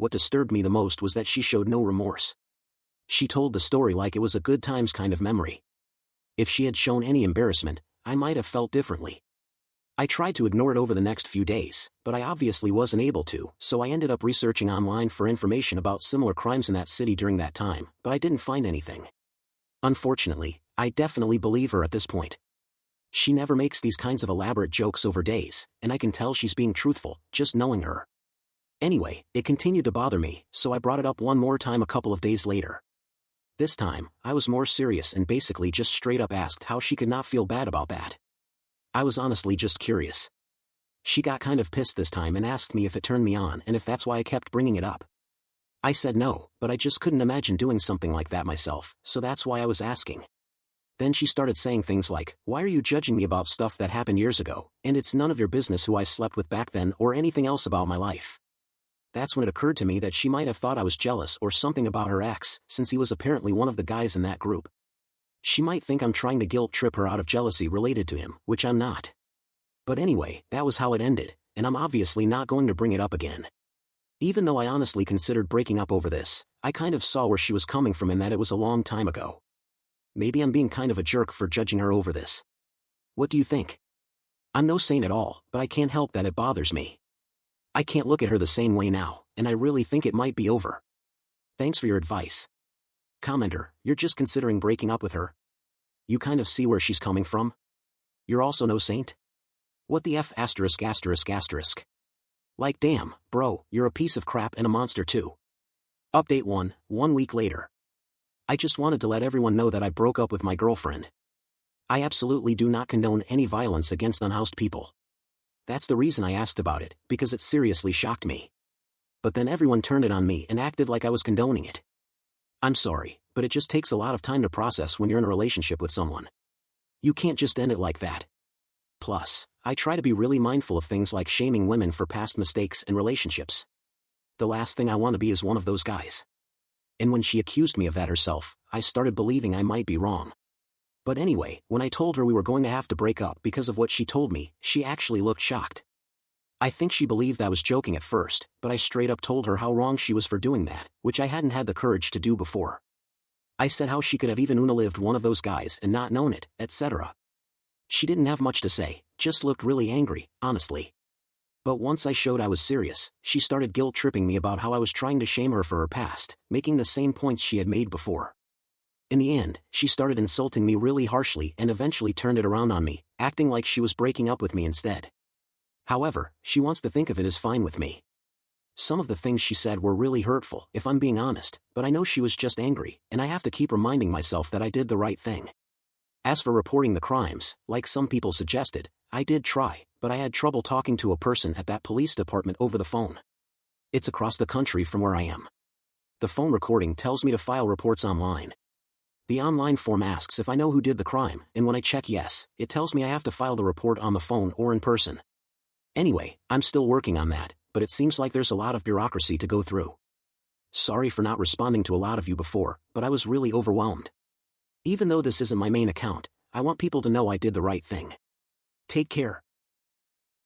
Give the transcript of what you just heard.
what disturbed me the most was that she showed no remorse. She told the story like it was a good times kind of memory. If she had shown any embarrassment, I might have felt differently. I tried to ignore it over the next few days, but I obviously wasn't able to, so I ended up researching online for information about similar crimes in that city during that time, but I didn't find anything. Unfortunately, I definitely believe her at this point. She never makes these kinds of elaborate jokes over days, and I can tell she's being truthful, just knowing her. Anyway, it continued to bother me, so I brought it up one more time a couple of days later. This time, I was more serious and basically just straight up asked how she could not feel bad about that. I was honestly just curious. She got kind of pissed this time and asked me if it turned me on and if that's why I kept bringing it up. I said no, but I just couldn't imagine doing something like that myself, so that's why I was asking. Then she started saying things like, "Why are you judging me about stuff that happened years ago, and it's none of your business who I slept with back then or anything else about my life." That's when it occurred to me that she might have thought I was jealous or something about her ex, since he was apparently one of the guys in that group. She might think I'm trying to guilt trip her out of jealousy related to him, which I'm not. But anyway, that was how it ended, and I'm obviously not going to bring it up again. Even though I honestly considered breaking up over this, I kind of saw where she was coming from and that it was a long time ago. Maybe I'm being kind of a jerk for judging her over this. What do you think? I'm no saint at all, but I can't help that it bothers me. I can't look at her the same way now, and I really think it might be over. Thanks for your advice. Commenter, you're just considering breaking up with her? You kind of see where she's coming from? You're also no saint? What the F********? Like damn, bro, you're a piece of crap and a monster too. Update 1 week later. I just wanted to let everyone know that I broke up with my girlfriend. I absolutely do not condone any violence against unhoused people. That's the reason I asked about it, because it seriously shocked me. But then everyone turned it on me and acted like I was condoning it. I'm sorry, but it just takes a lot of time to process when you're in a relationship with someone. You can't just end it like that. Plus, I try to be really mindful of things like shaming women for past mistakes and relationships. The last thing I want to be is one of those guys. And when she accused me of that herself, I started believing I might be wrong. But anyway, when I told her we were going to have to break up because of what she told me, she actually looked shocked. I think she believed I was joking at first, but I straight up told her how wrong she was for doing that, which I hadn't had the courage to do before. I said how she could have even unalived one of those guys and not known it, etc. She didn't have much to say, just looked really angry, honestly. But once I showed I was serious, she started guilt-tripping me about how I was trying to shame her for her past, making the same points she had made before. In the end, she started insulting me really harshly and eventually turned it around on me, acting like she was breaking up with me instead. However, she wants to think of it as fine with me. Some of the things she said were really hurtful, if I'm being honest, but I know she was just angry, and I have to keep reminding myself that I did the right thing. As for reporting the crimes, like some people suggested, I did try, but I had trouble talking to a person at that police department over the phone. It's across the country from where I am. The phone recording tells me to file reports online. The online form asks if I know who did the crime, and when I check yes, it tells me I have to file the report on the phone or in person. Anyway, I'm still working on that, but it seems like there's a lot of bureaucracy to go through. Sorry for not responding to a lot of you before, but I was really overwhelmed. Even though this isn't my main account, I want people to know I did the right thing. Take care.